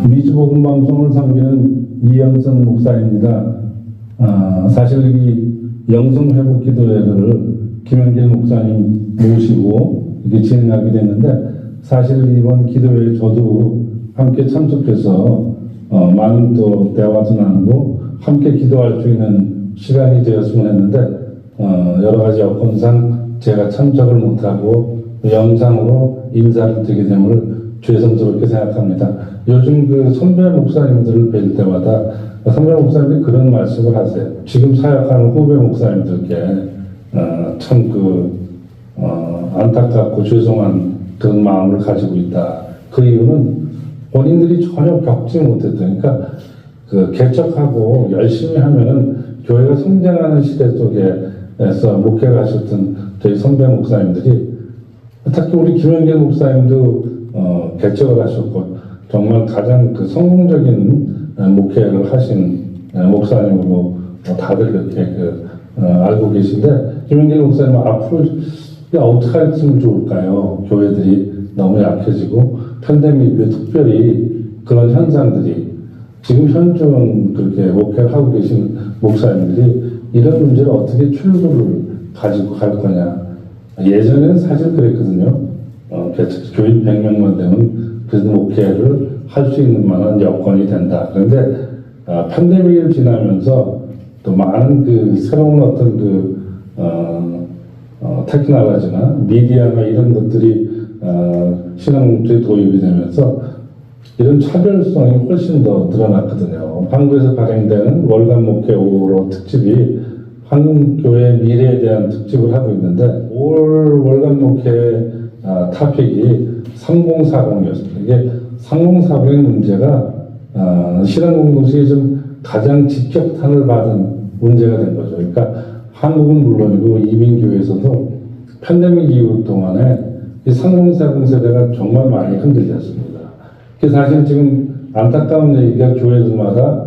미주복음 방송을 섬기는 이영선 목사입니다. 사실 이 영성회복기도회를 김영길 목사님 모시고 이렇게 진행하게 됐는데, 사실 이번 기도회에 저도 함께 참석해서 많은 또 대화도 나누고 함께 기도할 수 있는 시간이 되었으면 했는데, 여러 가지 여건상 제가 참석을 못하고 영상으로 인사를 드리게 됨을 죄송스럽게 생각합니다. 요즘 그 선배 목사님들을 뵐 때마다 선배 목사님들이 그런 말씀을 하세요. 지금 사역하는 후배 목사님들께 참 안타깝고 죄송한 그런 마음을 가지고 있다. 그 이유는 본인들이 전혀 겪지 못했던, 그러니까 그 개척하고 열심히 하면은 교회가 성장하는 시대 속에서 목회를 하셨던 저희 선배 목사님들이, 특히 우리 김영길 목사님도 개척을 하셨고 정말 가장 그 성공적인 목회를 하신 목사님으로 다들 이렇게 알고 계신데, 김영길 목사님은 앞으로 어떻게 했으면 좋을까요? 교회들이 너무 약해지고 팬데믹 이후에 특별히 그런 현상들이, 지금 현존 그렇게 목회를 하고 계신 목사님들이 이런 문제를 어떻게 출구를 가지고 갈 거냐. 예전에는 사실 그랬거든요. 교인 100명만 되면 그 목회를 할 수 있는 만한 여건이 된다. 그런데 팬데믹을 지나면서 또 많은 그 새로운 어떤 테크놀로지나 미디어나 이런 것들이 신앙문화에 도입이 되면서 이런 차별성이 훨씬 더 드러났거든요. 한국에서 발행되는 월간 목회 5로 특집이 한국교회 미래에 대한 특집을 하고 있는데, 올 월간 목회 토픽이 3040이었습니다. 이게 3040의 문제가 신앙공동체에 좀 가장 직격탄을 받은 문제가 된 거죠. 그러니까 한국은 물론이고 이민교회에서도 팬데믹 이후 동안에 이 3040 세대가 정말 많이 흔들렸습니다. 사실 지금 안타까운 얘기가, 교회들마다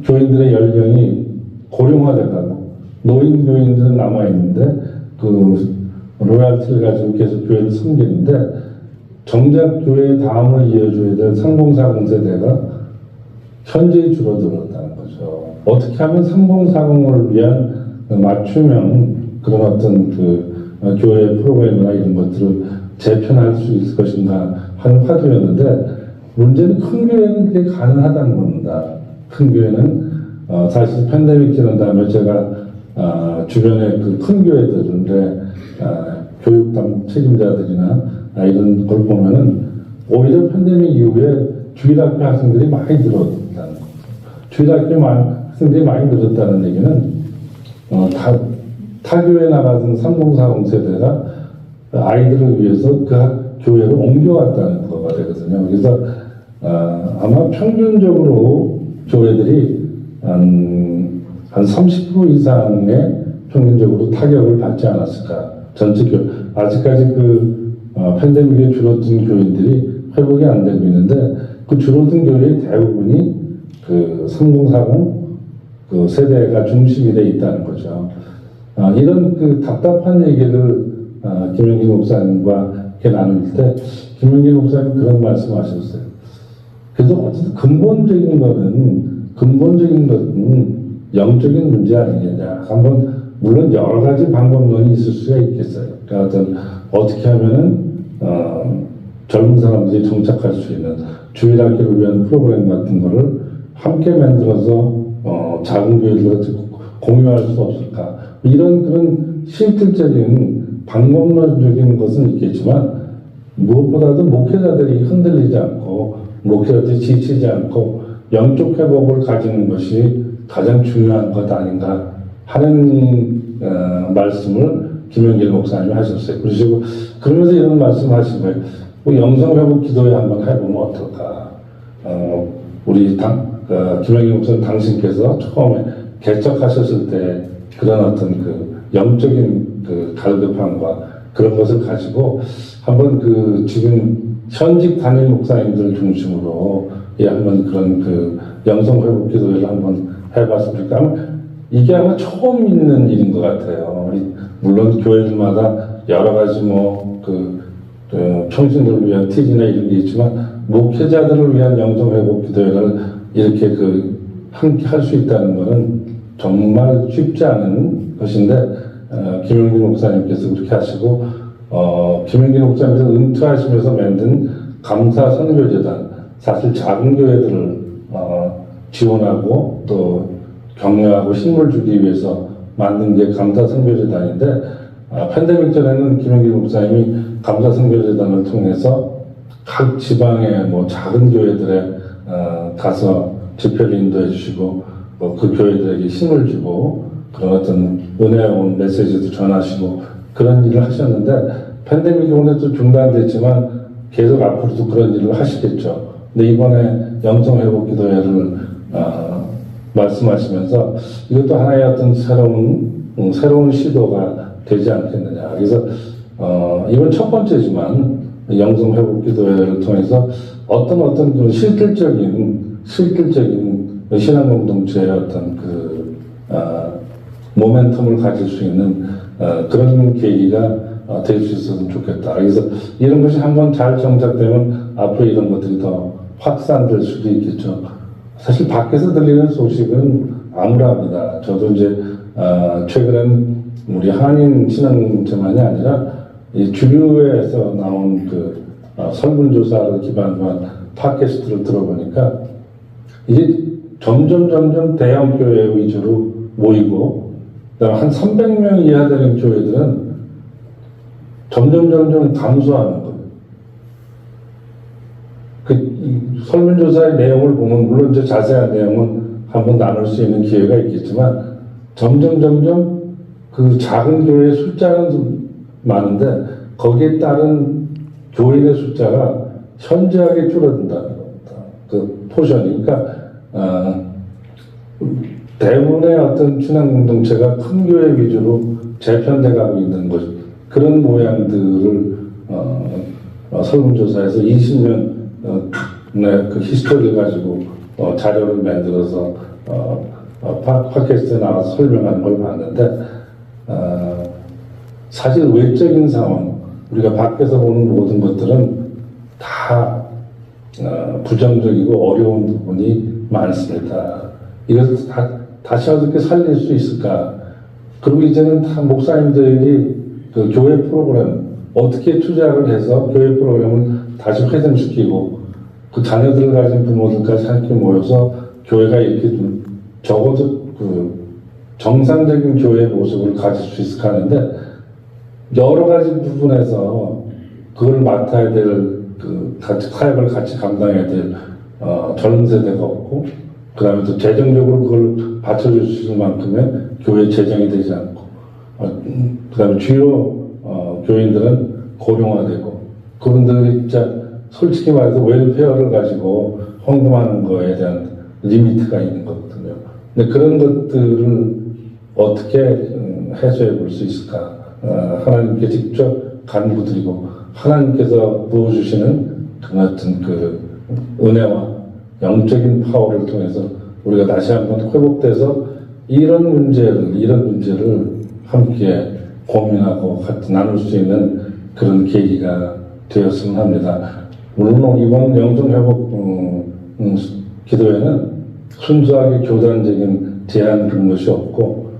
교인들의 연령이 고령화돼가고 노인 교인들은 남아있는데 그 로얄티를 가지고 계속 교회를 섬기는데, 정작 교회의 다음을 이어줘야 될 3040 세대가 현저히 줄어들었다는 거죠. 어떻게 하면 3040을 위한 맞춤형 그런 어떤 교회 프로그램이나 이런 것들을 재편할 수 있을 것인가 하는 화두였는데, 문제는 큰 교회는 그게 가능하다는 겁니다. 큰 교회는 사실 팬데믹 지난 다음에 제가 주변의 그 큰 교회들인데 교육 책임자들이나 이런 걸 보면은 오히려 팬데믹 이후에 주일학교 학생들이 많이 늘었다는 거죠. 주일학교 학생들이 많이 늘었다는 얘기는 타 교회 나가던 3040 세대가 아이들을 위해서 그 교회로 옮겨왔다는 거가 되거든요. 그래서 아마 평균적으로 교회들이 한 30% 이상의 평균적으로 타격을 받지 않았을까. 전체 교회, 아직까지 팬데믹에 줄어든 교인들이 회복이 안 되고 있는데, 그 줄어든 교회의 대부분이 3040 세대가 중심이 돼 있다는 거죠. 이런 답답한 얘기를 김영길 목사님과 이렇게 나눌 때 김영길 목사님 그런 말씀 하셨어요. 그래서 어쨌든 근본적인 것은 영적인 문제 아니겠냐. 물론 여러 가지 방법론이 있을 수가 있겠어요. 그러니까 어떻게 하면은 젊은 사람들이 정착할 수 있는 주일학교를 위한 프로그램 같은 거를 함께 만들어서 작은 교회들과 공유할 수 없을까. 이런 그런 실질적인 방법론적인 것은 있겠지만, 무엇보다도 목회자들이 흔들리지 않고 목회자들이 지치지 않고 영적 회복을 가지는 것이 가장 중요한 것 아닌가 하는 말씀을 김영길 목사님이 하셨어요. 그러면서 이런 말씀 하신 거예요. 영성회복 기도회 한번 해보면 어떨까. 우리 김영길 목사님 당신께서 처음에 개척하셨을 때 그런 어떤 영적인 갈급함과 그런 것을 가지고 한번 지금 현직 담임 목사님들 중심으로 한번 그런 영성회복 기도회를 한번 해봤으면 좋겠다. 이게 아마 처음 있는 일인 것 같아요. 물론 교회들마다 여러 가지 평신도를 위한 TG나 이런 게 있지만, 목회자들을 위한 영성회복 기도회를 이렇게 함께 할 수 있다는 것은 정말 쉽지 않은 것인데, 김영길 목사님께서 그렇게 하시고, 김영길 목사님께서 은퇴하시면서 만든 감사 선교재단, 사실 작은 교회들을 지원하고 또 격려하고 힘을 주기 위해서 만든 게 감사 선교재단인데, 팬데믹 전에는 김영길 목사님이 감사 선교재단을 통해서 각 지방의 작은 교회들에 가서 집회를 인도해 주시고, 그 교회들에게 힘을 주고 그런 어떤 은혜로운 메시지도 전하시고 그런 일을 하셨는데, 팬데믹이 오늘도 중단됐지만 계속 앞으로도 그런 일을 하시겠죠. 근데 이번에 영성회복기도회를 말씀하시면서 이것도 하나의 어떤 새로운 시도가 되지 않겠느냐. 그래서 이번 첫 번째지만 영성회복기도회를 통해서 어떤 실질적인 신앙 공동체의 어떤 모멘텀을 가질 수 있는 그런 계기가 될 수 있었으면 좋겠다. 그래서 이런 것이 한번 잘 정착되면 앞으로 이런 것들이 더 확산될 수도 있겠죠. 사실 밖에서 들리는 소식은 암울합니다. 저도 이제 최근엔 우리 한인 신앙공동체만이 아니라 이 주류에서 나온 설문조사를 기반으로 한 팟캐스트를 들어보니까 이게 점점 대형 교회 위주로 모이고, 그다음에 한 300명 이하 되는 교회들은 점점 감소하는 거예요. 설문조사의 내용을 보면, 물론 이제 자세한 내용은 한번 나눌 수 있는 기회가 있겠지만, 점점 그 작은 교회의 숫자는 좀 많은데, 거기에 따른 교인의 숫자가 현저하게 줄어든다는 겁니다. 그 포션이. 그러니까, 대부분의 어떤 신앙 공동체가 큰 교회 위주로 재편돼 가고 있는 것, 그런 모양들을 설문조사에서 20년 그 히스토리를 가지고 자료를 만들어서 팟캐스트에 나와서 설명하는 걸 봤는데, 사실 외적인 상황, 우리가 밖에서 보는 모든 것들은 다 부정적이고 어려운 부분이 많습니다. 이것을 다시 어떻게 살릴 수 있을까? 그리고 이제는 다 목사님들이 그 교회 프로그램 어떻게 투자를 해서 교회 프로그램을 다시 회생시키고 그 자녀들을 가진 부모들까지 함께 모여서 교회가 이렇게 좀 적어도 정상적인 교회의 모습을 가질 수 있을까 하는데, 여러 가지 부분에서 그걸 맡아야 될 사역을 같이 감당해야 될 젊은 세대가 없고, 그 다음에 또 재정적으로 그걸 받쳐줄 수 있을 만큼의 교회 재정이 되지 않고, 그 다음에 주요 교인들은 고령화되고, 그분들이 진짜 솔직히 말해서 웰페어를 가지고 헌금하는 거에 대한 리미트가 있는 거거든요. 근데 그런 것들을 어떻게 해소해 볼 수 있을까? 하나님께 직접 간구드리고, 하나님께서 부어주시는 같은 은혜와 영적인 파워를 통해서 우리가 다시 한번 회복돼서 이런 문제를 함께 고민하고 같이 나눌 수 있는 그런 계기가 되었으면 합니다. 물론 이번 영성회복 기도회는 순수하게 교단적인 제안 그런 것이 없고,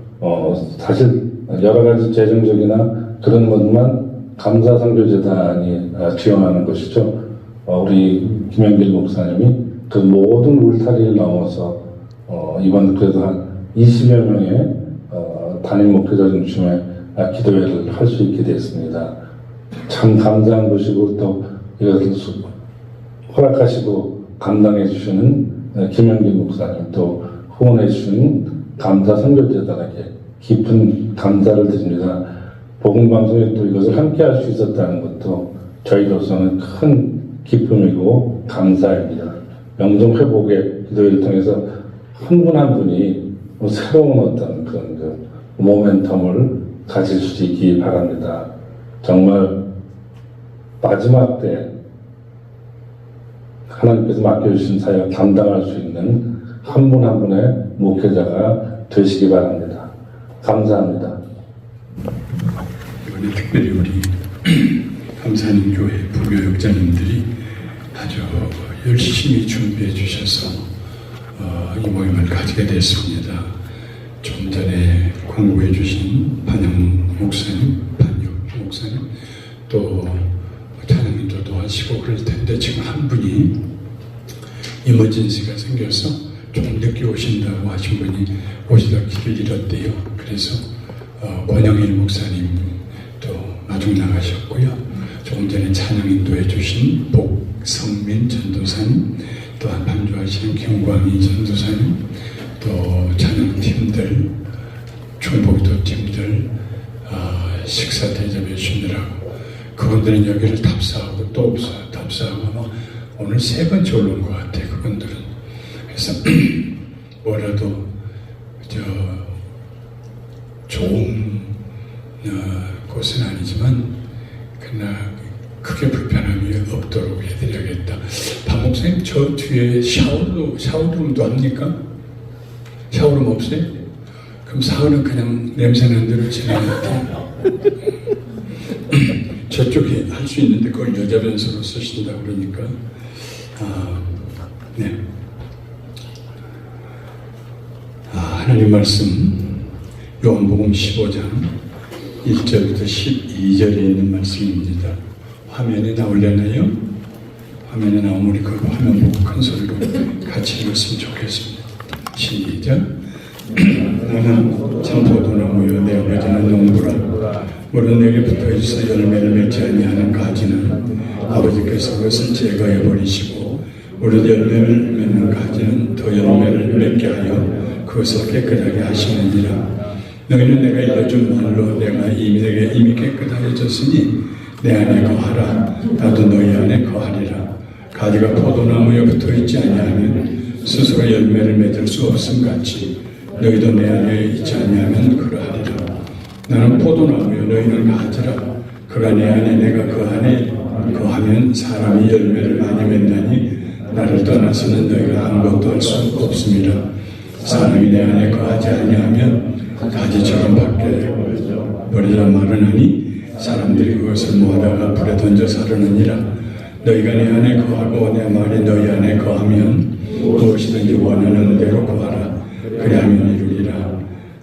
사실 여러 가지 재정적이나 그런 것만 감사선교재단이 지원하는 것이죠. 우리 김영길 목사님이 그 모든 울타리를 넘어서 이번 그래도 한 20여 명의 단임 목회자 중심의 기도회를 할 수 있게 됐습니다. 참 감사한 것이고, 또 이것을 허락하시고 감당해 주시는 김영길 목사님, 또 후원해 주신 감사선교재단에게 깊은 감사를 드립니다. 복음방송에 또 이것을 함께 할 수 있었다는 것도 저희로서는 큰 기쁨이고 감사입니다. 영성회복의 기도회를 통해서 한 분 한 분이 새로운 어떤 그런 모멘텀을 가질 수 있기 바랍니다. 정말 마지막 때 하나님께서 맡겨주신 사역을 감당할 수 있는 한 분 한 분의 목회자가 되시기 바랍니다. 감사합니다. 이번에 특별히 우리 감사하는 교회 부교역장님들이 아주 열심히 준비해 주셔서 이 모임을 가지게 됐습니다. 좀 전에 광고해 주신 반영 목사님, 반역 목사님, 또 찬양인도 도와주시고 그럴 텐데 지금 한 분이 이머전시가 생겨서 좀 늦게 오신다고 하신 분이 오시다 길을 잃었대요. 그래서 권영일 목사님도 마중 나가셨고요. 조금 전에 찬양인도 해주신 복성민 전도사님, 또한 반주하시는 김광희 전도사님, 또 찬양팀들, 충북도 팀들 식사 대접해 주느라고 그분들은 여기를 답사하고 또 답사하고 아마 오늘 세 번째 올라온 것 같아요. 그분들은. 그래서 뭐라도 좋은 곳은 아니지만 그러나 크게 불편함이 없도록 해드려야겠다. 박 목사님 저 뒤에 샤워룸도 합니까? 샤워룸 없어요? 그럼 사원은 그냥 냄새나는 대로 진행할게요. 저쪽에 할 수 있는데 그걸 여자 변소로 쓰신다 그러니까 네. 하나님 말씀 요한복음 15장 1절부터 12절에 있는 말씀입니다. 화면에 나오려나요? 화면에 나오면 우리 그 화면 보고 큰 소리로 같이 읽었으면 좋겠습니다. 시작. 나는 참포도나무요 내 아버지는 농부라. 물은 내게 붙어있어 열매를 맺지 아니하는 가지는 아버지께서 그것을 제거해 버리시고 무릇 열매를 맺는 가지는 더 열매를 맺게 하여 그것을 깨끗하게 하시느니라. 너희는 내가 일러준 말로 내가 내게 이미 깨끗하여졌으니 내 안에 거하라. 나도 너희 안에 거하리라. 가지가 포도나무에 붙어있지 아니하면 스스로 열매를 맺을 수 없음 같이 너희도 내 안에 있지 아니하면 그러하리라. 나는 포도나무요 너희는 가지라. 그가 내 안에 내가 그 안에 거하면 사람이 열매를 많이 맺나니 나를 떠나서는 너희가 아무것도 할 수 없습니다. 사람이 내 안에 거하지 아니하면 가지처럼 밖에 버리라 말은 하니 사람들이 그것을 모아다가 불에 던져 사르느니라. 너희가 내 안에 거하고 내 말이 너희 안에 거하면 무엇이든지 원하는 대로 구하라. 그리하면 이루리라.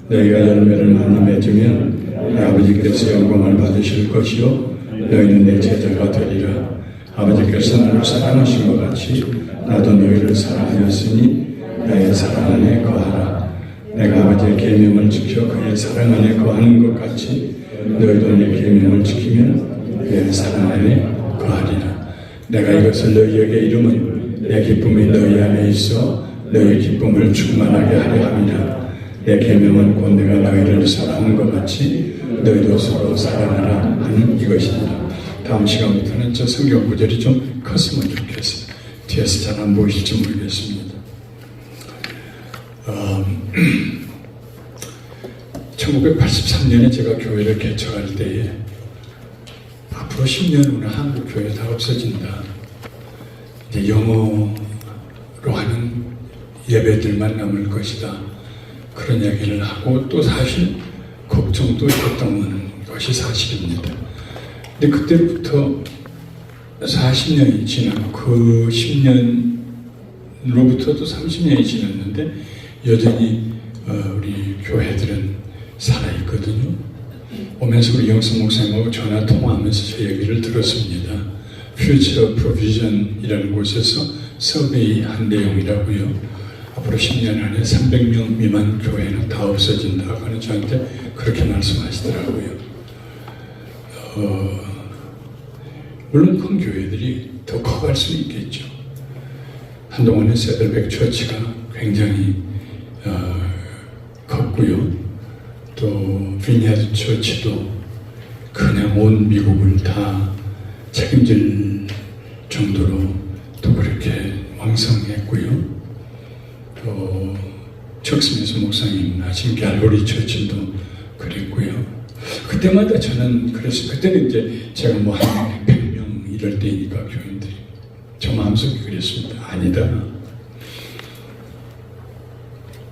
너희가 열매를 많이 맺으면 내 아버지께서 영광을 받으실 것이요 너희는 내 제자가 되리라. 아버지께서 나를 사랑하신 것 같이 나도 너희를 사랑하였으니 나의 사랑 안에 거하라. 내가 아버지의 계명을 지켜 그의 사랑 안에 거하는 것 같이 너희도 내 계명을 지키면 그의 사랑 안에 거하리라. 내가 이것을 너희에게 이름은 내 기쁨이 너희 안에 있어 너희 기쁨을 충만하게 하려 함이라. 내 계명은 곧 내가 너희를 사랑하는 것 같이 너희도 서로 사랑하라 하는 이것이니라. 다음 시간부터는 저 성경 구절이 좀 컸으면 좋겠어요. 뒤에서 잘 안 보이실지 모르겠습니다. 1983년에 제가 교회를 개척할 때에 앞으로 10년 후는 한국 교회 다 없어진다. 이제 영어로 하는 예배들만 남을 것이다. 그런 이야기를 하고 또 사실 걱정도 했던 것이 사실입니다. 근데 그때부터 40년이 지나고 그 10년으로부터도 30년이 지났는데 여전히 우리 교회들은 살아있거든요. 오면서 우리 영성 목사님하고 전화 통화하면서 저 얘기를 들었습니다. Future Provision이라는 곳에서 서베이한 내용이라고요. 앞으로 10년 안에 300명 미만 교회는 다 없어진다고 하는 저한테 그렇게 말씀하시더라고요. 물론 큰 교회들이 더 커갈 수 있겠죠. 한동안에 세들백 처치가 굉장히 컸고요. 또 비니아드 처치도 그냥 온 미국을 다 책임질 정도로 또 그렇게 왕성했고요. 또 척스미스 목사님 하신 갤러리 처치도 그랬고요. 그때마다 저는 그래서 그때는 이제 제가 뭐 한 100명 이럴 때니까 교인들이 저 마음속에 그랬습니다. 아니다.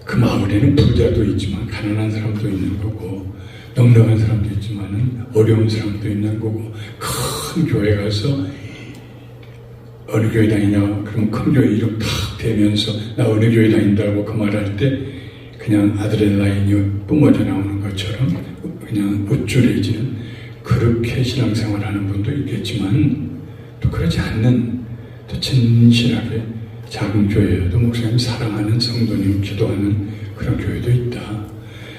그 마을에는 부자도 있지만 가난한 사람도 있는 거고 넉넉한 사람도 있지만은 어려운 사람도 있는 거고 큰 교회 가서 어느 교회 다니냐? 그럼 큰 교회 이름 탁 대면서 나 어느 교회 다닌다고 그 말할 때 그냥 아드레날린이 뿜어져 나오는 것처럼 그냥 우쭐해지는 그렇게 신앙생활하는 분도 있겠지만 또 그렇지 않는 또 진실하게 작은 교회여도 목사님 사랑하는 성도님 기도하는 그런 교회도 있다.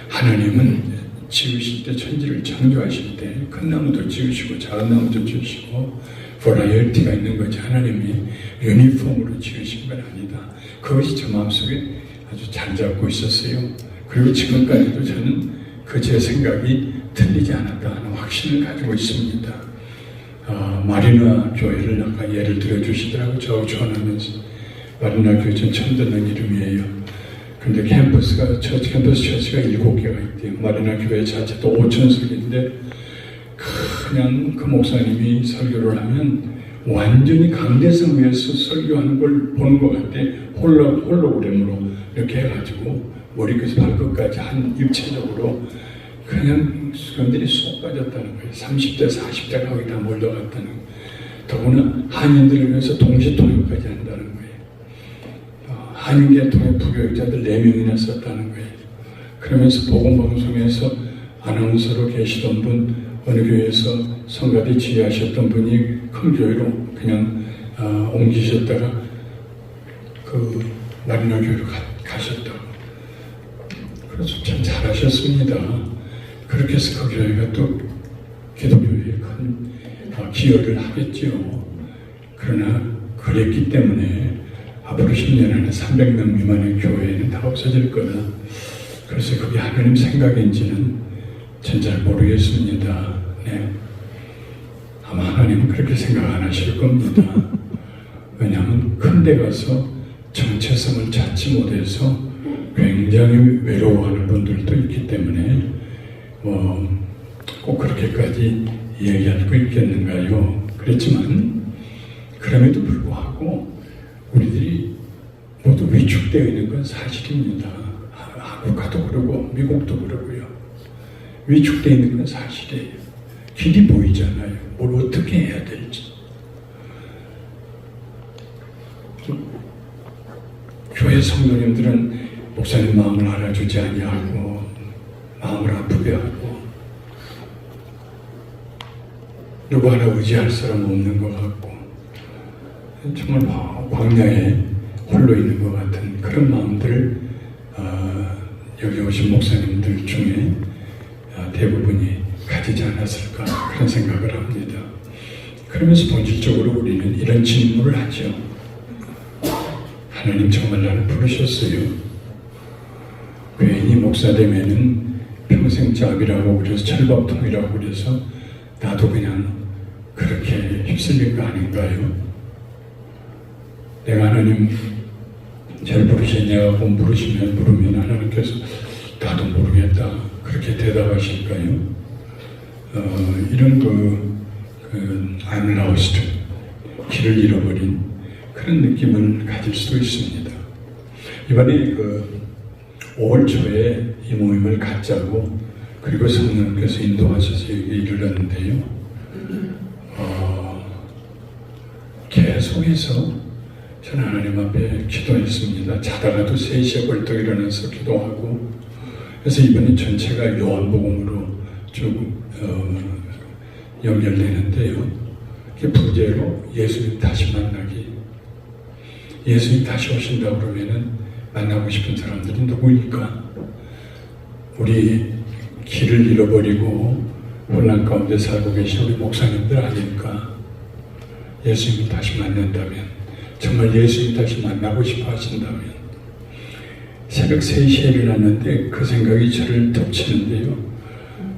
하나님은 지으실 때 천지를 창조하실 때 큰 나무도 지으시고 작은 나무도 지으시고 버라이어티가 있는 거지 하나님이 유니폼으로 지으신 건 아니다. 그것이 저 마음속에 아주 잘 잡고 있었어요. 그리고 지금까지도 저는 그 제 생각이 틀리지 않았다 하는 확신을 가지고 있습니다. 마리나 교회를 아까 예를 들어주시더라고요. 저 전하면서 마리나 교회 전 처음 듣는 이름이에요. 근데 캠퍼스가 처치가 7개가 있대요. 마리나 교회 자체도 5,000석인데 그냥 그 목사님이 설교를 하면 완전히 강대상 위에서 설교하는 걸 보는 것 같아. 홀로그램으로 이렇게 해가지고 머리끝에서 발끝까지 한 입체적으로 그냥 수련들이 쏙 빠졌다는 거예요. 30대, 40대 거기 다 몰려갔다는 거예요. 더구나 한인들을 위해서 동시통역까지 한다는 거예요. 한인계통의 부교육자들 4명이나 썼다는 거예요. 그러면서 복음방송에서 아나운서로 계시던 분, 어느 교회에서 성가대 지휘하셨던 분이 큰 교회로 그냥 옮기셨다가 그 마리나 교회로 가셨다고. 그래서 참 잘하셨습니다. 그렇게 해서 그 교회가 또 기독교회에 큰 기여를 하겠지요. 그러나 그랬기 때문에 앞으로 10년 안에 300명 미만의 교회는 다 없어질 거다. 그래서 그게 하나님 생각인지는 전 잘 모르겠습니다. 네. 아마 하나님은 그렇게 생각 안 하실 겁니다. 왜냐하면 큰 데 가서 정체성을 찾지 못해서 굉장히 외로워하는 분들도 있기 때문에 꼭 그렇게까지 얘기할 거 있겠는가요? 그렇지만 그럼에도 불구하고 우리들이 모두 위축되어 있는 건 사실입니다. 한국도 그러고 미국도 그러고요. 위축되어 있는 건 사실이에요. 길이 보이잖아요. 뭘 어떻게 해야 될지. 교회 성도님들은 목사님 마음을 알아주지 아니하고 마음을 아프게 하고 누구 하나 의지할 사람 없는 것 같고 정말 광야에 홀로 있는 것 같은 그런 마음들 여기 오신 목사님들 중에 대부분이 가지지 않았을까 그런 생각을 합니다. 그러면서 본질적으로 우리는 이런 질문을 하죠. 하나님 정말 나를 부르셨어요. 괜히 목사 되면은 평생 잡이라고 그래서 철밥통이라고 그래서 나도 그냥 그렇게 휩쓸린 거 아닌가요? 내가 하나님 잘 부르셨냐고 물으면 하나님께서 나도 모르겠다 그렇게 대답하실까요? 이런 I'm lost 길을 잃어버린 그런 느낌을 가질 수도 있습니다. 이번에 5월 초에 이 모임을 갖자고 그리고 성령께서 인도하셔서 여기 이르렀는데요. 계속해서 저는 하나님 앞에 기도했습니다. 자다가도 3시에 벌떡 일어나서 기도하고 그래서 이번에 전체가 요한복음으로 쭉 연결되는데요. 부제로 예수님 다시 만나기. 예수님 다시 오신다 그러면은 만나고 싶은 사람들이 누구일까? 우리 길을 잃어버리고 혼란 가운데 살고 계신 우리 목사님들 아닐까? 예수님이 다시 만난다면, 정말 예수님 다시 만나고 싶어 하신다면, 새벽 3시에 일어났는데 그 생각이 저를 덮치는데요.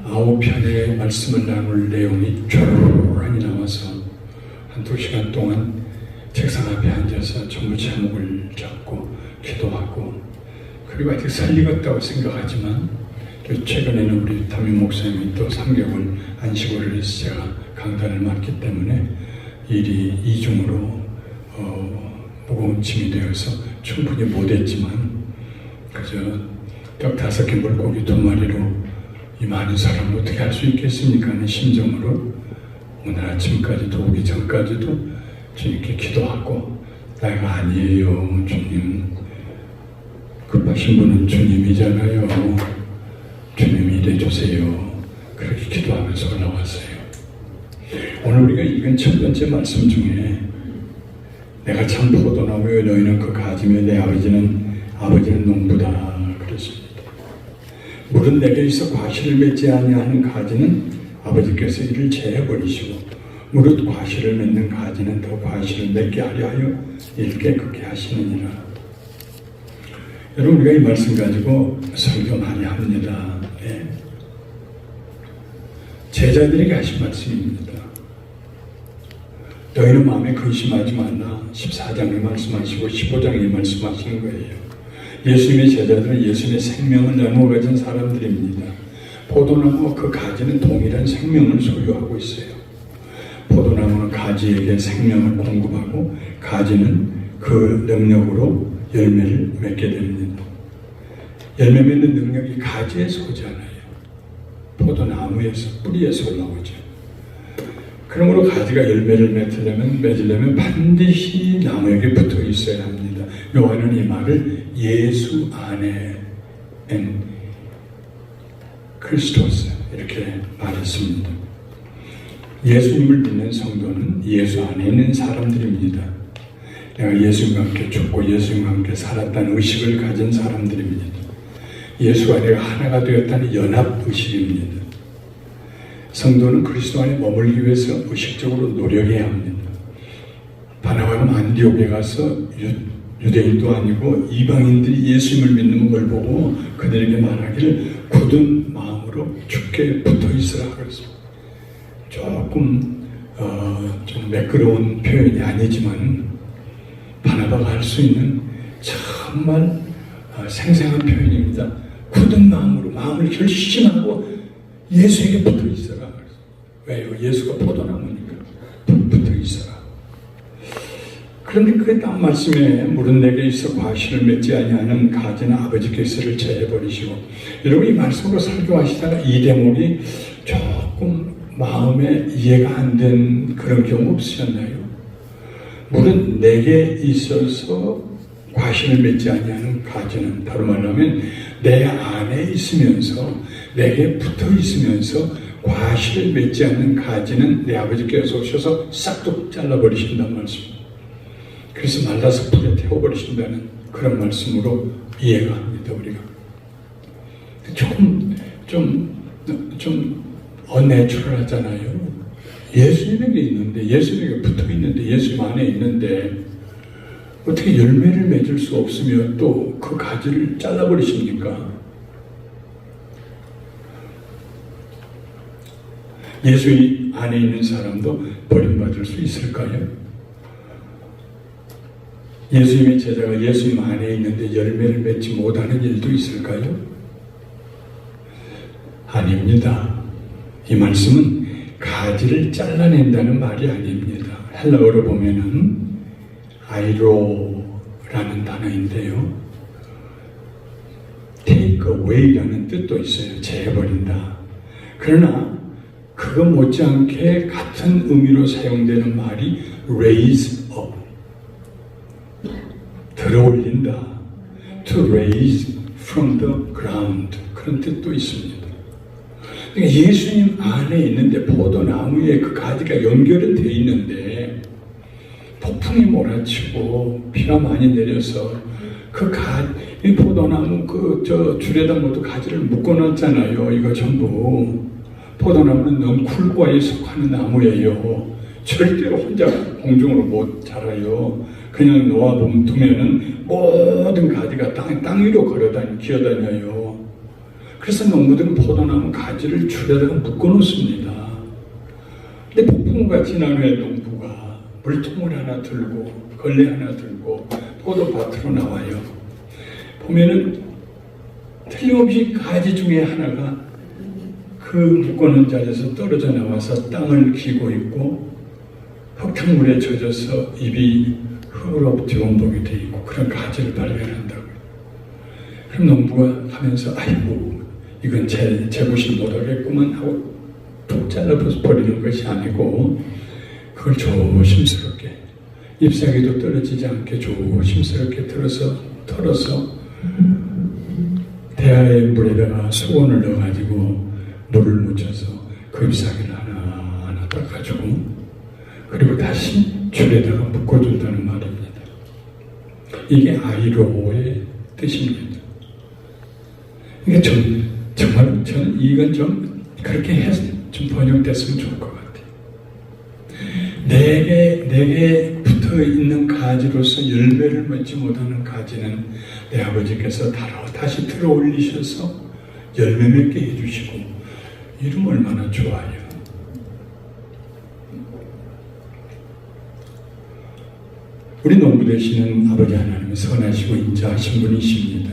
9편의 말씀을 나눌 내용이 쫄쫄하니 나와서 한 2시간 동안 책상 앞에 앉아서 전부 제목을 잡고 기도하고 그리고 아직 설익었다고 생각하지만 최근에는 우리 담임 목사님이 또 3개월 안식월을 해서 제가 강단을 맡기 때문에 일이 이중으로 무거운 짐이 되어서 충분히 못했지만 그저 떡 5개 물고기 2마리로 이 많은 사람을 어떻게 할 수 있겠습니까 하는 심정으로 오늘 아침까지도 오기 전까지도 주님께 기도하고 내가 아니에요 주님, 급하신 분은 주님이잖아요, 주님이 이래주세요, 그렇게 기도하면서 올라왔어요. 오늘 우리가 읽은 첫 번째 말씀 중에 내가 참 포도나무요 너희는 그 가지며 내 아버지는 농부다 그랬습니다. 물은 내게 있어 과실을 맺지 아니하는 가지는 아버지께서 이를 제해버리시고 무릇 과실을 맺는 가지는 더 과실을 맺게 하려 하여 이를 깨끗게 하시느니라. 여러분, 우리가 이 말씀 가지고 설교 많이 합니다. 네. 제자들에게 하신 말씀입니다. 너희는 마음에 근심하지 말라. 14장에 말씀하시고 15장에 말씀하시는 거예요. 예수님의 제자들은 예수님의 생명을 나누어 가진 사람들입니다. 포도나무와 그 가지는 동일한 생명을 소유하고 있어요. 포도나무는 가지에게 생명을 공급하고 가지는 그 능력으로 열매를 맺게 됩니다. 열매 맺는 능력이 가지에서 오지 않아요. 포도나무에서, 뿌리에서 올라오죠. 그러므로 가지가 열매를 맺으려면 반드시 나무에게 붙어 있어야 합니다. 요한은 이 말을 예수 안에 엔 크리스토스 이렇게 말했습니다. 예수님을 믿는 성도는 예수 안에 있는 사람들입니다. 내가 예수님과 함께 죽고 예수님과 함께 살았다는 의식을 가진 사람들입니다. 예수와 내가 하나가 되었다는 연합의식입니다. 성도는 그리스도 안에 머물기 위해서 의식적으로 노력해야 합니다. 바나바는 안디옥에 가서 유대인도 아니고 이방인들이 예수님을 믿는 걸 보고 그들에게 말하기를 굳은 마음으로 주께 붙어 있으라 그랬습니다. 조금 좀 매끄러운 표현이 아니지만 바나바가 할 수 있는 정말 생생한 표현입니다. 굳은 마음으로 마음을 결심하고 예수에게 붙어 있어라. 왜요? 예수가 포도나무니까 붙어 있어라. 그런데 그 다음 말씀에 물은 내게 있어 과실을 맺지 아니하는 가지는 아버지께서를 제해버리시고, 여러분 이 말씀으로 설교하시다가 이 대목이 조금 마음에 이해가 안 된 그런 경우 없으셨나요? 물은 내게 있어서 과실을 맺지 아니하는 가지는, 다른 말로 하면 내 안에 있으면서 내게 붙어 있으면서 과실을 맺지 않는 가지는 내 아버지께서 오셔서 싹둑 잘라버리신다는 말씀입니다. 그래서 말라서 불에 태워버리신다는 그런 말씀으로 이해가 합니다. 우리가 좀 어내추럴하잖아요. 예수님에게 있는데, 예수님에게 붙어 있는데, 예수님 안에 있는데 어떻게 열매를 맺을 수 없으며 또 그 가지를 잘라버리십니까? 예수 안에 있는 사람도 버림받을 수 있을까요? 예수님의 제자가 예수님 안에 있는데 열매를 맺지 못하는 일도 있을까요? 아닙니다. 이 말씀은 가지를 잘라낸다는 말이 아닙니다. 헬라어로 보면은 아이로라는 단어인데요, take away라는 뜻도 있어요. 제해버린다. 그러나 그거 못지않게 같은 의미로 사용되는 말이 raise up, 들어올린다, to raise from the ground, 그런 뜻도 있습니다. 그러니까 예수님 안에 있는데, 포도나무에 그 가지가 연결은 되어 있는데 폭풍이 몰아치고 비가 많이 내려서 이 포도나무 줄에다 모두 가지를 묶어놨잖아요. 이거 전부. 포도나무는 넝쿨과에 속하는 나무예요. 절대로 혼자 공중으로 못 자라요. 그냥 놓아두면은 모든 가지가 땅 위로 기어다녀요. 그래서 농부들은 포도나무 가지를 줄에다가 묶어놓습니다. 근데 폭풍과 지난 후에 농부가 물통을 하나 들고 걸레 하나 들고 포도밭으로 나와요. 보면은 틀림없이 가지 중에 하나가 그 묶어놓은 자리에서 떨어져 나와서 땅을 기고 있고 흙탕물에 젖어서 입이 흙으로 뒤범벅이 되어 있고 그런 가지를 발견한다고요. 그럼 농부가 하면서 아이고 이건 재무실 못하겠구만 하고 툭 잘라버리는 것이 아니고 그걸 조심스럽게 잎사귀도 떨어지지 않게 조심스럽게 털어서 대야의 물에다가 수건을 넣어가지고 물을 묻혀서 그 잎사귀를 하나하나 닦아주고 그리고 다시 줄에다가 묶어준다는 말입니다. 이게 아이로의 뜻입니다. 이게 정말 저는 이건 좀 그렇게 해서 좀 번역됐으면 좋을 것 같아요. 내게 붙어 있는 가지로서 열매를 맺지 못하는 가지는 내 아버지께서 다시 들어 올리셔서 열매 맺게 해주시고 이러면 얼마나 좋아요. 우리 농부 되시는 아버지 하나님은 선하시고 인자하신 분이십니다.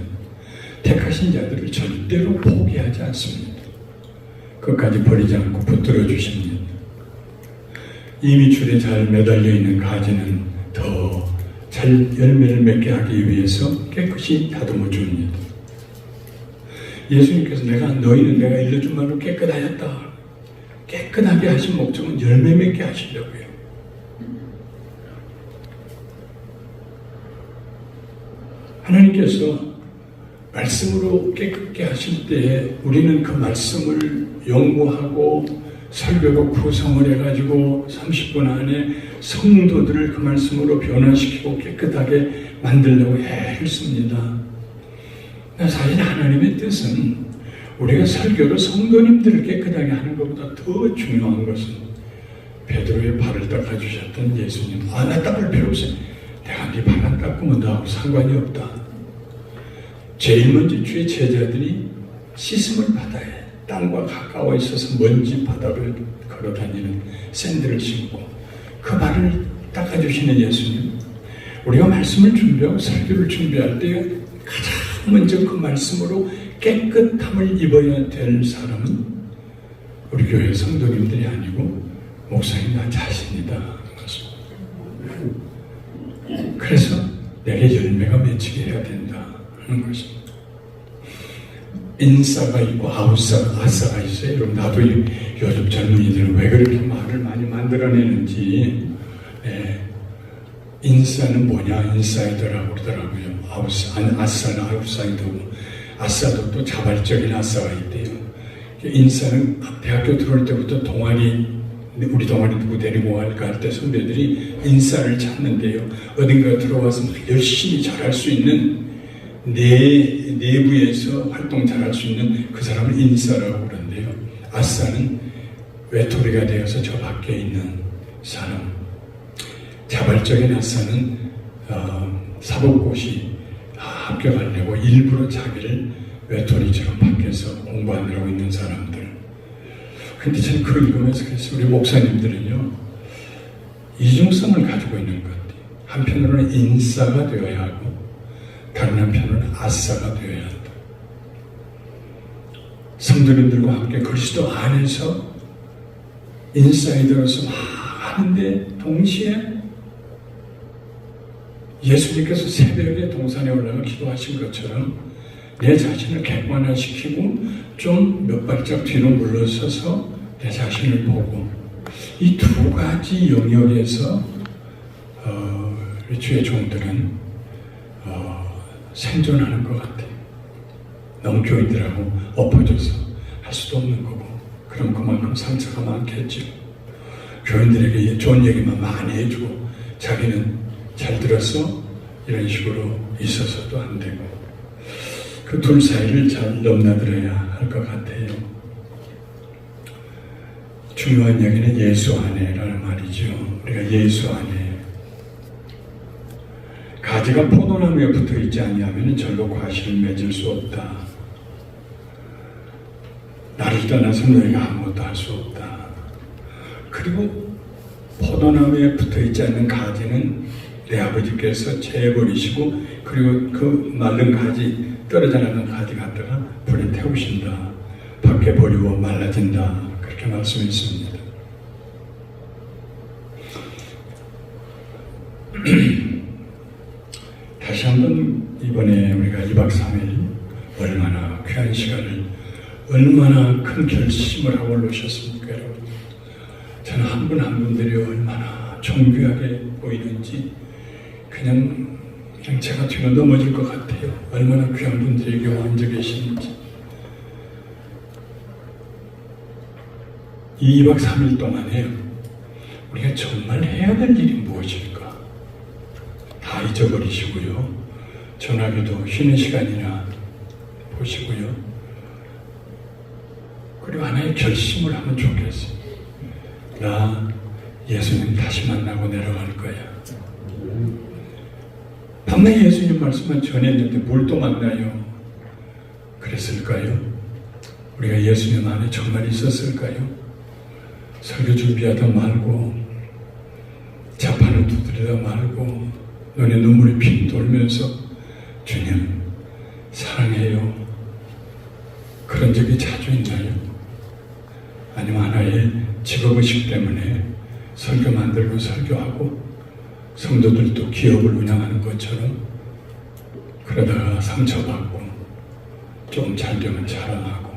택하신 자들을 절대로 포기하지 않습니다. 끝까지 버리지 않고 붙들어 주십니다. 이미 줄에 잘 매달려 있는 가지는 더 잘 열매를 맺게 하기 위해서 깨끗이 다듬어 줍니다. 예수님께서 너희는 내가 일러준 말로 깨끗하였다. 깨끗하게 하신 목적은 열매 맺게 하시려고요. 하나님께서 말씀으로 깨끗게 하실 때에 우리는 그 말씀을 연구하고 설교로 구성을 해가지고 30분 안에 성도들을 그 말씀으로 변화시키고 깨끗하게 만들려고 애를 씁니다. 사실 하나님의 뜻은 우리가 설교로 성도님들을 깨끗하게 하는 것보다 더 중요한 것은 베드로의 발을 닦아주셨던 예수님. 나 닦을 필요 없어요. 내가 네 발 안 닦으면 나하고 상관이 없다. 제일 먼저 주의 제자들이 씻음을 받아야 해. 땅과 가까워 있어서 먼지 바닥을 걸어다니는 샌들을 신고 그 발을 닦아주시는 예수님. 우리가 말씀을 준비하고 설교를 준비할 때 가장 먼저 그 말씀으로 깨끗함을 입어야 될 사람은 우리 교회 성도님들이 아니고 목사님 나 자신이다. 그래서 내게 열매가 맺히게 해야 된다 하는 것입니다. 인싸가 있고 아싸가 있어요. 여러분 나도 요즘 젊은이들은 왜 그렇게 말을 많이 만들어내는지. 인싸는 뭐냐? 인사이드라고 그러더라고요. 아싸는 아웃사이드고 아싸도 또 자발적인 아싸가 있대요. 인싸는 대학교 들어올 때부터 우리 동아리 누구 데리고 갈까 할 때 선배들이 인싸를 찾는데요. 어딘가 들어가서 열심히 잘할 수 있는 내부에서 활동 잘할 수 있는 그 사람을 인싸라고 그러는데요. 아싸는 외톨이가 되어서 저 밖에 있는 사람. 자발적인 아싸는 사법고시 합격하려고 일부러 자기를 외톨이처럼 밖에서 공부하느라고 있는 사람들. 근데 저는 그걸 읽으면서 그래서 우리 목사님들은요 이중성을 가지고 있는 것 같아요. 한편으로는 인싸가 되어야 하고 다른 한편으로는 아싸가 되어야 한다. 성도님들과 함께 그리스도 안에서 인사이드로서 막 하는데 동시에 예수님께서 새벽에 동산에 올라가 기도하신 것처럼 내 자신을 객관화시키고 좀 몇 발짝 뒤로 물러서서 내 자신을 보고 이 두 가지 영역에서 주의 종들은 생존하는 것 같아요. 너무 교인들하고 엎어져서 할 수도 없는 거고 그럼 그만큼 상처가 많겠죠. 교인들에게 좋은 얘기만 많이 해주고 자기는 잘 들어서 이런 식으로 있어서도 안 되고 그 둘 사이를 잘 넘나들어야 할 것 같아요. 중요한 얘기는 예수 안에라는 말이죠. 우리가 예수 안에 가지가 포도나무에 붙어 있지 아니하면 절로 과실을 맺을 수 없다. 나를 떠나서 너희가 아무것도 할 수 없다. 그리고 포도나무에 붙어 있지 않는 가지는 내 아버지께서 재버리시고 그리고 그 마른 가지 떨어져 나간 가지 갖다가 불에 태우신다. 밖에 버리고 말라진다. 그렇게 말씀했습니다. 다시 한번 이번에 우리가 2박 3일 얼마나 귀한 시간을 얼마나 큰 결심을 하고 오셨습니까 여러분. 저는 한 분 한 분들이 얼마나 존귀하게 보이는지 그냥 제가 뒤로 넘어질 것 같아요. 얼마나 귀한 분들이 교회 앉아 계시는지. 이 2박 3일 동안에 우리가 정말 해야 될 일이 무엇일까? 다 잊어버리시고요. 전화기도 쉬는 시간이나 보시고요. 그리고 하나의 결심을 하면 좋겠어요. 나 예수님 다시 만나고 내려갈 거야. 밤낮 예수님 말씀만 전했는데 뭘 또 만나요? 그랬을까요? 우리가 예수님 안에 정말 있었을까요? 설교 준비하다 말고 자판을 두드리다 말고 눈에 눈물이 핑 돌면서 주님 사랑해요. 그런 적이 자주 있나요? 아니면 하나의 직업의식 때문에 설교 만들고 설교하고 성도들도 기업을 운영하는 것처럼 그러다가 상처받고 좀 잘되면 자랑하고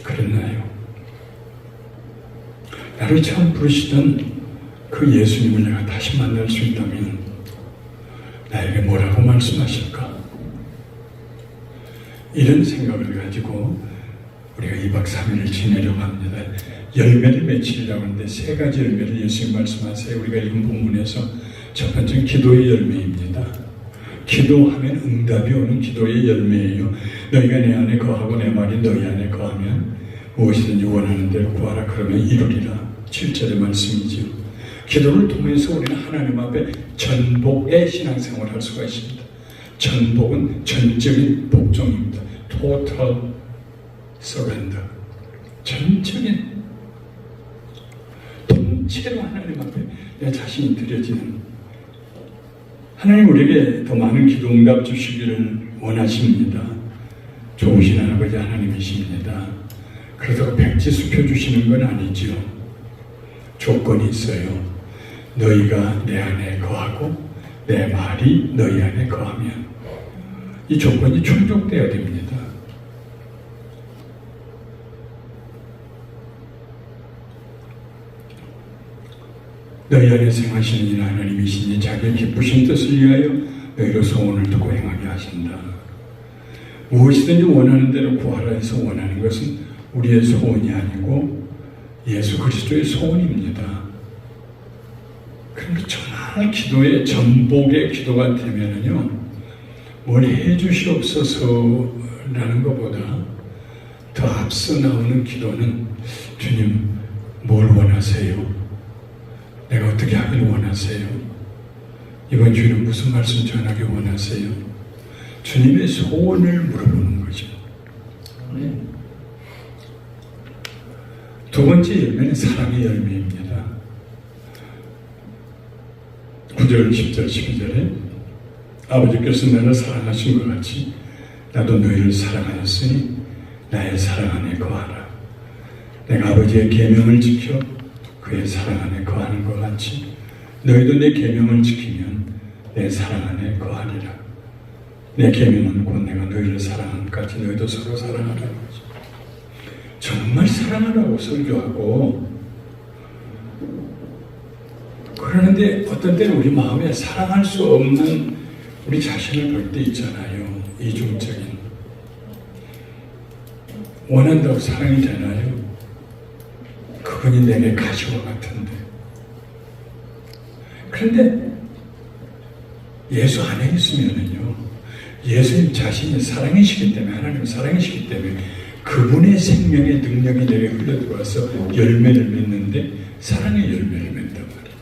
그랬나요? 나를 처음 부르시던 그 예수님을 내가 다시 만날 수 있다면 나에게 뭐라고 말씀하실까? 이런 생각을 가지고 우리가 2박 3일을 지내려고 합니다. 열매를 맺히려고 하는데 세 가지 열매를 예수님 말씀하세요. 우리가 읽은 본문에서 첫 번째는 기도의 열매입니다. 기도하면 응답이 오는 기도의 열매예요. 너희가 내 안에 거하고 내 말이 너희 안에 거하면 무엇이든지 원하는 대로 구하라 그러면 이루리라. 7절의 말씀이죠. 기도를 통해서 우리는 하나님 앞에 전복의 신앙생활을 할 수가 있습니다. 전복은 전적인 복종입니다. Total surrender. 전적인 통째로 하나님 앞에 내 자신이 드려지는. 하나님 우리에게 더 많은 기도 응답 주시기를 원하십니다. 좋으신 아버지 하나님이십니다. 그래서 백지수표 주시는 건 아니죠. 조건이 있어요. 너희가 내 안에 거하고 내 말이 너희 안에 거하면 이 조건이 충족되어야 됩니다. 너희 안에 생하시는 이 하나님이시니 자기의 기쁘신 뜻을 위하여 너희로 소원을 듣고 행하게 하신다. 무엇이든지 원하는 대로 구하라 해서 원하는 것은 우리의 소원이 아니고 예수 그리스도의 소원입니다. 그런데 정말 기도의 전복의 기도가 되면은요, 뭘 해주시옵소서라는 것보다 더 앞서 나오는 기도는 주님 뭘 원하세요? 내가 어떻게 하길 원하세요? 이번 주에는 무슨 말씀 전하기 원하세요? 주님의 소원을 물어보는 거죠. 두 번째 열매는 사랑의 열매입니다. 9절, 10절, 12절에 아버지께서 나를 사랑하신 것 같이 나도 너희를 사랑하였으니 나의 사랑 안에 거하라. 내가 아버지의 계명을 지켜 그의 사랑 안에 거하는 것 같이 너희도 내 계명을 지키면 내 사랑 안에 거하리라. 내 계명은 곧 내가 너희를 사랑함까지 너희도 서로 사랑하라는 거죠. 정말 사랑하라고 설교하고 그러는데 어떤 때는 우리 마음에 사랑할 수 없는 우리 자신을 볼 때 있잖아요. 이중적인. 원한다고 사랑이 되나요? 그분이 내게 가시와 같은데. 그런데 예수 안에 있으면은요, 예수님 자신이 사랑이시기 때문에, 하나님 사랑이시기 때문에 그분의 생명의 능력이 내게 흘러들어와서 열매를 맺는데 사랑의 열매를 맺는단 말이에요.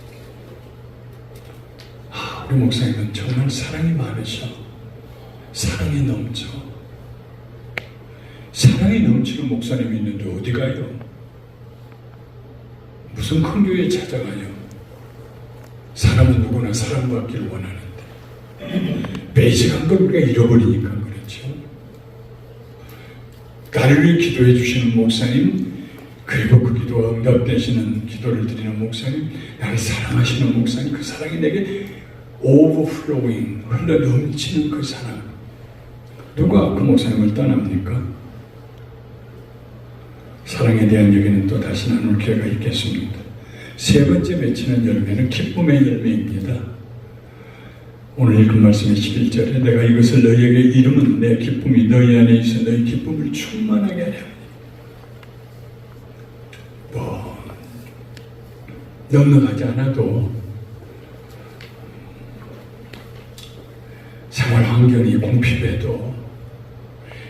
아, 우리 목사님은 정말 사랑이 많으셔. 사랑이 넘쳐. 사랑이 넘치는 목사님이 있는데 어디 가요? 무슨 큰 교회에 찾아가요? 사람은 누구나 사랑받기를 원하는데 베이직한 걸 우리가 잃어버리니까 그렇죠. 나를 위해 기도해 주시는 목사님, 그리고 그 기도가 응답되시는 기도를 드리는 목사님, 나를 사랑하시는 목사님, 그 사랑이 내게 overflowing, 흘러 넘치는 그 사랑. 누가 그 목사님을 떠납니까? 사랑에 대한 얘기는 또 다시 나눌 기회가 있겠습니다. 세 번째 맺히는 열매는 기쁨의 열매입니다. 오늘 읽은 말씀의 11절에 내가 이것을 너희에게 이루면 내 기쁨이 너희 안에 있어 너희 기쁨을 충만하게 하려. 넉넉하지 않아도 생활 환경이 궁핍해도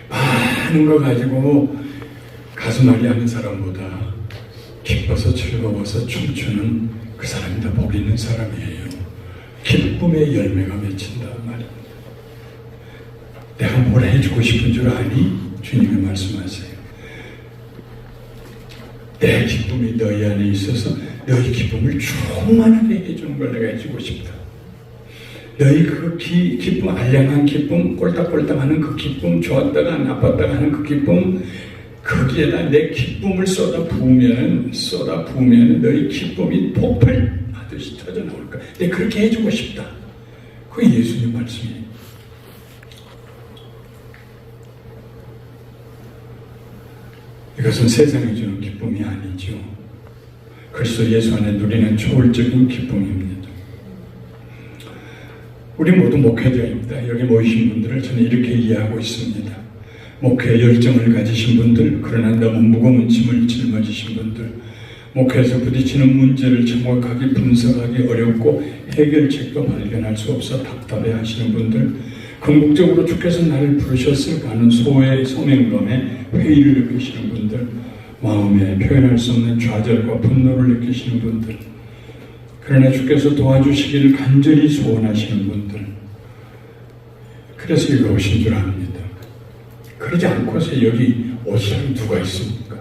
많은 거 가지고 가슴 앓이하는 사람보다 기뻐서 즐거워서 춤추는 그 사람이 더 복 있는 사람이에요. 기쁨의 열매가 맺힌다 말입니다. 내가 뭘 해주고 싶은 줄 아니? 주님이 말씀하세요. 내 기쁨이 너희 안에 있어서 너희 기쁨을 충만하게 해주는 걸 내가 해주고 싶다. 너희 그 기쁨, 알량한 기쁨, 꼴딱꼴딱하는 그 기쁨, 좋았다가 나빴다가 하는 그 기쁨, 거기에다 내 기쁨을 쏟아 부으면 너희 기쁨이 폭발하듯이 터져 나올 거야. 내가 그렇게 해주고 싶다. 그게 예수님 말씀이에요. 이것은 세상이 주는 기쁨이 아니죠. 그리스도 예수 안에 누리는 초월적인 기쁨입니다. 우리 모두 목회자입니다. 여기 모이신 분들을 저는 이렇게 이해하고 있습니다. 목회 열정을 가지신 분들, 그러나 너무 무거운 짐을 짊어지신 분들, 목회에서 부딪히는 문제를 정확하게 분석하기 어렵고 해결책도 발견할 수 없어 답답해 하시는 분들, 궁극적으로 주께서 나를 부르셨을까 하는 소명감에 회의를 느끼시는 분들, 마음에 표현할 수 없는 좌절과 분노를 느끼시는 분들, 그러나 주께서 도와주시기를 간절히 소원하시는 분들, 그래서 여기 오신 줄 압니다. 그러지 않고서 여기 올 사람이 누가 있습니까?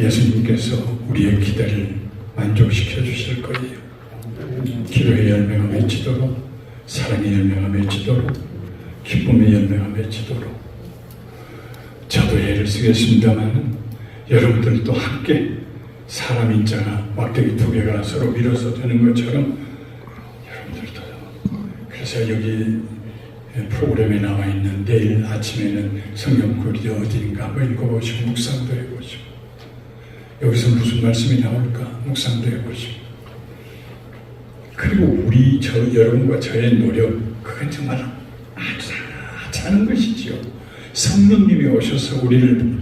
예수님께서 우리의 기대를 만족시켜 주실 거예요. 기도의 열매가 맺히도록, 사랑의 열매가 맺히도록, 기쁨의 열매가 맺히도록. 저도 애를 쓰겠습니다만 여러분들도 함께 사람 인자가 막대기 두 개가 서로 밀어서 되는 것처럼 여러분들도. 그래서 여기 프로그램에 나와 있는 내일 아침에는 성경글이 어디인가 한번 읽어보시고 묵상도 해보시고, 여기서 무슨 말씀이 나올까 묵상도 해보시고, 그리고 여러분과 저의 노력, 그건 정말 하찮은 것이지요. 성령님이 오셔서 우리를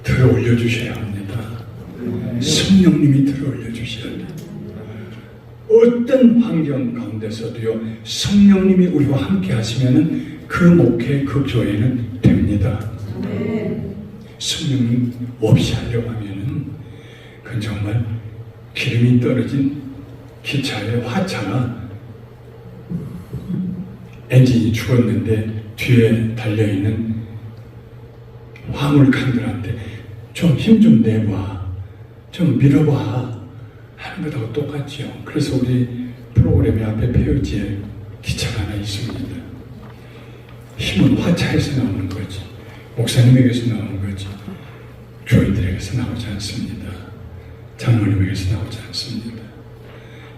들어 올려주셔야 합니다. 성령님이 들어 올려주셔야 합니다. 어떤 환경 가운데서도요, 성령님이 우리와 함께 하시면은 그 목회, 그 교회는 됩니다. 성령님 없이 하려고 하면은 그건 정말 기름이 떨어진 기차의 화차가 엔진이 죽었는데 뒤에 달려있는 화물칸들한테 좀 힘 좀 내봐, 좀 밀어봐 하는 것하고 똑같지요. 그래서 우리 프로그램의 앞에 폐유지에 기차가 하나 있습니다. 힘은 화차에서 나오는 거지, 목사님에게서 나오는 거지, 교인들에게서 나오지 않습니다. 장로님에게서 나오지 않습니다.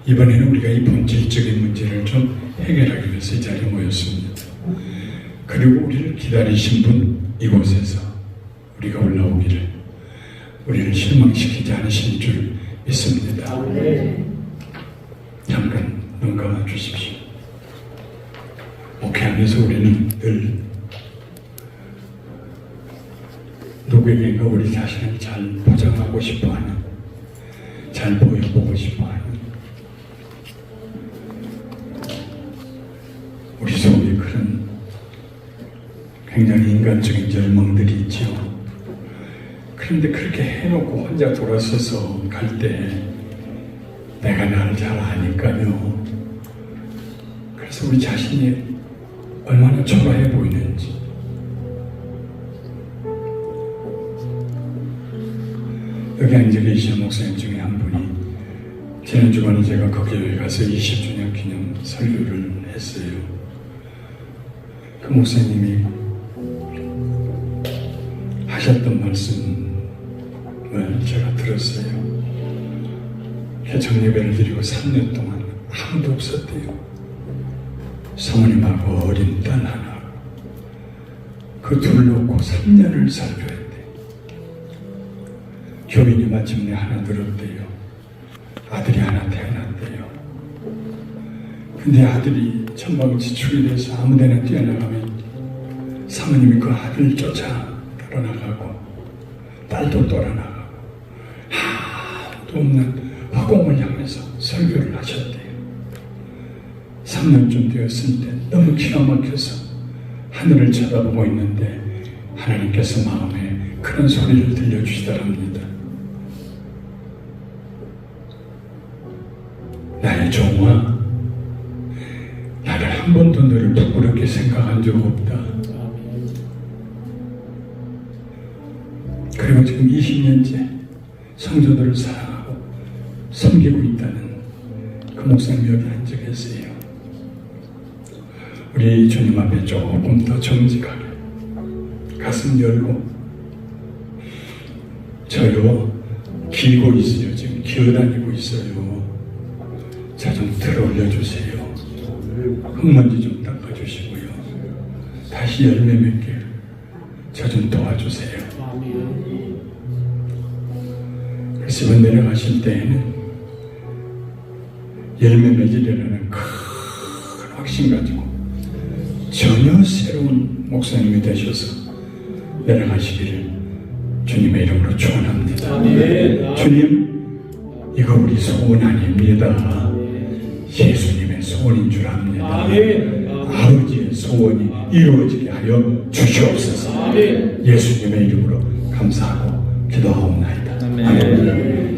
이번에는 우리가 이 본질적인 문제를 좀 해결하기 위해서 이 자리에 모였습니다. 그리고 우리를 기다리신 분 이곳에서 우리가 올라오기를, 우리를 실망시키지 않으신 줄 믿습니다. 잠깐 눈 감아 주십시오. 목회 안에서 우리는 늘 누구에게인가 우리 자신을 잘 포장하고 싶어하는, 잘 보여보고 싶어하는, 우리 속에 그런 굉장히 인간적인 열망들이 있지요. 그런데 그렇게 해놓고 혼자 돌아서서 갈 때 내가 나를 잘 아니까요. 그래서 우리 자신이 얼마나 초라해 보이는지, 여기 앉아 계신 목사님 중에 한 분이 지난 주간에 제가 그 교회에 가서 20주년 기념 설교를 했어요. 그 목사님이 하셨던 말씀을 제가 들었어요. 개척 예배를 드리고 3년 동안 아무도 없었대요. 사모님하고 어린 딸 하나, 그 둘 놓고 3년을 설교했대. 교인이 마침내 하나 늘었대요. 아들이 하나 태어났대요. 근데 아들이 천방지축이 돼서 아무데나 뛰어나가면 사모님이 그 아들을 쫓아 따라나가고 딸도 따라나가고 아무도 없는 화공을 향해서 설교를 하셨대요. 3년쯤 되었을 때 너무 기가 막혀서 하늘을 쳐다보고 있는데 하나님께서 마음에 그런 소리를 들려주시더랍니다. 나의 종아, 나를 한 번도 너를 부끄럽게 생각한 적 없다. 그리고 지금 20년째 성도들을 사랑하고 섬기고 있다는 그 목사님 여기 앉아 계세요. 우리 주님 앞에 조금 더 정직하게 가슴 열고, 저요 기고 있어요. 지금 기어다니고 있어요. 자, 좀 들어 올려주세요. 흙먼지 좀 닦아주시고요. 다시 열매 맺게 저 좀 도와주세요. 그래서 이번 내려가실 때에는 열매 맺으려는 큰 확신 가지고 전혀 새로운 목사님이 되셔서 내려가시기를 주님의 이름으로 축원합니다. 주님, 이거 우리 소원 아닙니다. 예수님의 소원인 줄 압니다. 아버지의 소원이 이루어지게 하여 주시옵소서. 예수님의 이름으로 감사하고 기도하옵나이다. 아멘.